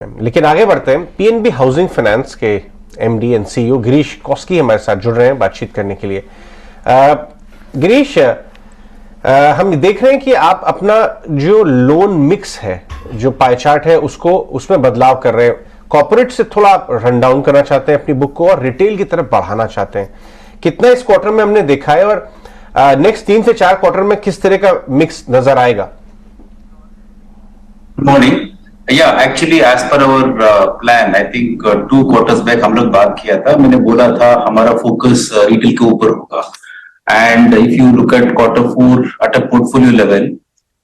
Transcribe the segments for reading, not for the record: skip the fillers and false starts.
लेकिन आगे बढ़ते हैं। पीएनबी हाउसिंग फाइनेंस के एमडी एंड सीईओ गिरीश कॉस्की हमारे साथ जुड़ रहे हैं बातचीत करने के लिए। गिरीश, हम देख रहे हैं कि आप अपना जो लोन मिक्स है, जो पाई चार्ट है, उसमें बदलाव कर रहे हैं। कॉर्पोरेट से थोड़ा रन डाउन करना चाहते हैं अपनी बुक को और रिटेल की तरफ बढ़ाना चाहते हैं। कितना इस क्वार्टर में हमने देखा है और नेक्स्ट 3 से 4 क्वार्टर में किस तरह का मिक्स नजर आएगा? Morning. Actually as per our plan, I think 2 quarters back हम लोग बात किया था। मैंने बोला था हमारा फोकस रिटेल के ऊपर होगा। And if you look eight Q4 at a portfolio level,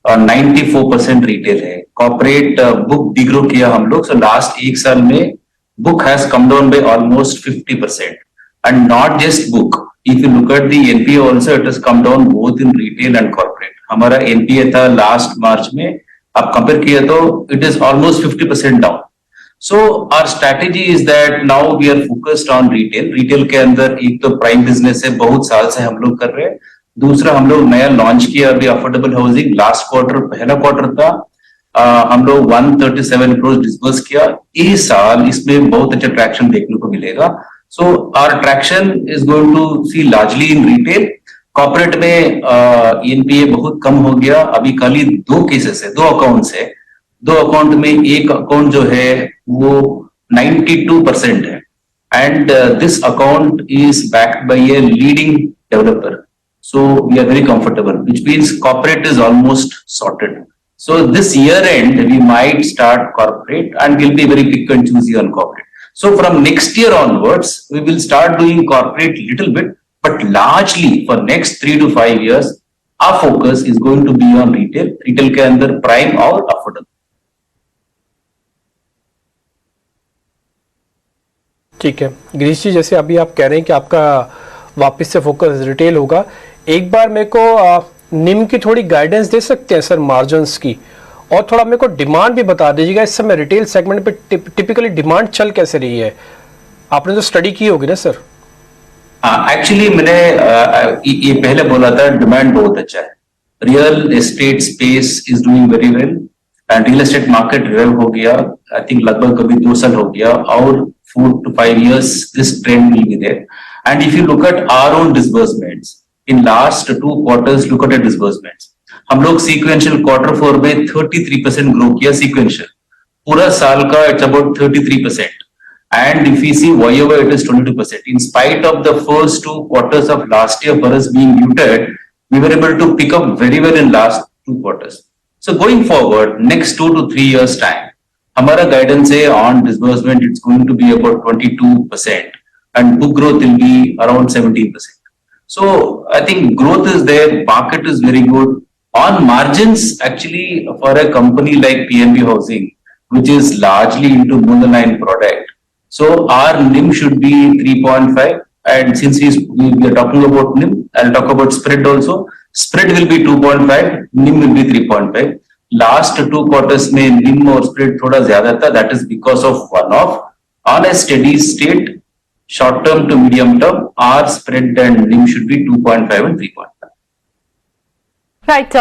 94% retail है। कॉर्पोरेट बुक डिग्रो किया हम लोग। सो लास्ट 1 साल में book has come down by almost 50%। And not just book, if you look at the NPA also, it has come down both in retail and corporate. हमारा NPA था last मार्च में, आप compare किया तो it is almost 50% down. So our strategy is that now we are focused on retail. Retail के अंदर एक तो प्राइम बिजनेस है, बहुत साल से हम लोग कर रहे हैं। दूसरा, हम लोग नया लॉन्च किया अभी अफोर्डेबल हाउसिंग। लास्ट क्वार्टर, पहला क्वार्टर था, हम लोग 137 करोड़ डिस्बर्स किया। इस साल इसमें बहुत अच्छा ट्रैक्शन देखने को मिलेगा। So our traction is going to see largely in retail. Corporate में एनपीए बहुत कम हो गया। अभी खाली 2 केसेस है, 2 अकाउंट्स है। 2 अकाउंट में एक अकाउंट जो है वो 92% है। And this account is backed by a leading developer. So we are very comfortable, which means corporate is almost sorted. So this year end we might start corporate and we'll be very pick and choosy on corporate. So from next year onwards we will start doing corporate little bit, but largely for next 3 to 5 years our focus is going to be on retail. Retail के अंदर prime और affordable. ठीक है गिरीश जी, जैसे अभी आप कह रहे हैं कि आपका वापस से फोकस रिटेल होगा, एक बार मेरे को निम की थोड़ी गाइडेंस दे सकते हैं सर, मार्जिन्स की, और थोड़ा मेरे को डिमांड भी बता दीजिएगा। इस समय रिटेल सेगमेंट पे टिपिकली डिमांड चल कैसे रही है? आपने तो स्टडी की होगी ना सर? एक्चुअली मैंने ये पहले बोला था, डिमांड बहुत अच्छा है। Real estate space is doing very well and real estate market real हो गया। आई थिंक लगभग कभी 2 साल हो गया और 4 to 5 years this trend will be there. And if you look at our own disbursements in last 2 quarters, look at the disbursements. हम लोग sequential Q4 में 33% ग्रो किया sequential। पूरा साल का it's about 33%. And if we see YOY, it is 22%. In spite of the first 2 quarters of last year for us being muted, we were able to pick up very well in last 2 quarters. So going forward, next 2 to 3 years time, हमारा guidance है on disbursement, it's going to be about 22% and book growth will be around 17%. So I think growth is there, market is very good. On margins, actually, for a company like PNB Housing, which is largely into monoline product, so our NIM should be 3.5. And since we are talking about NIM, I'll talk about spread also. Spread will be 2.5, NIM will be 3.5. Last 2 quarters में NIM और spread थोड़ा ज्यादा था. That is because of one-off. On a steady state, short term to medium term, our spread and NIM should be 2.5 and 3.5. Right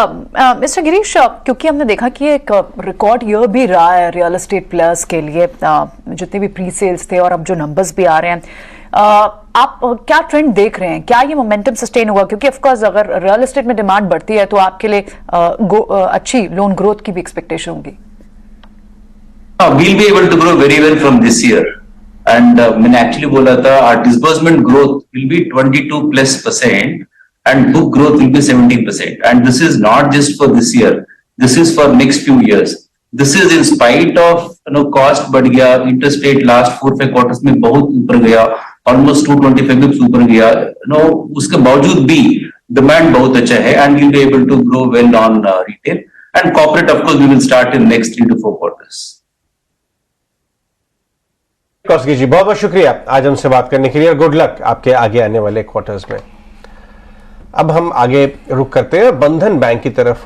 mister Girish, क्योंकि हमने देखा कि एक रिकॉर्ड ईयर भी रहा है रियल एस्टेट प्लेयर्स के लिए, जितने भी प्री सेल्स थे और अब जो नंबर्स भी आ रहे हैं, आप क्या ट्रेंड देख रहे हैं? क्या ये मोमेंटम सस्टेन होगा? क्योंकि ऑफकोर्स अगर रियल एस्टेट में डिमांड बढ़ती है तो आपके लिए अच्छी लोन ग्रोथ की भी एक्सपेक्टेशन होगी। We'll be able to grow very well from this year. And मैंने एक्चुअली बोला था our disbursement growth will be 22+% and book growth will be 17%. And this is not just for this year. This is for next few years. This is in spite of cost बढ़ गया, interest rate last 4-5 quarters में बहुत ऊपर गया, almost 225 Bips ऊपर गया। उसके बावजूद भी demand बहुत अच्छा है and we'll be able to grow well on retail and corporate. Of course, we will start in next 3 to 4 quarters. कॉस्की जी, बहुत बहुत शुक्रिया आज हमसे बात करने के लिए और गुड लक आपके आगे आने वाले क्वार्टर्स में। अब हम आगे रुक करते हैं बंधन बैंक की तरफ।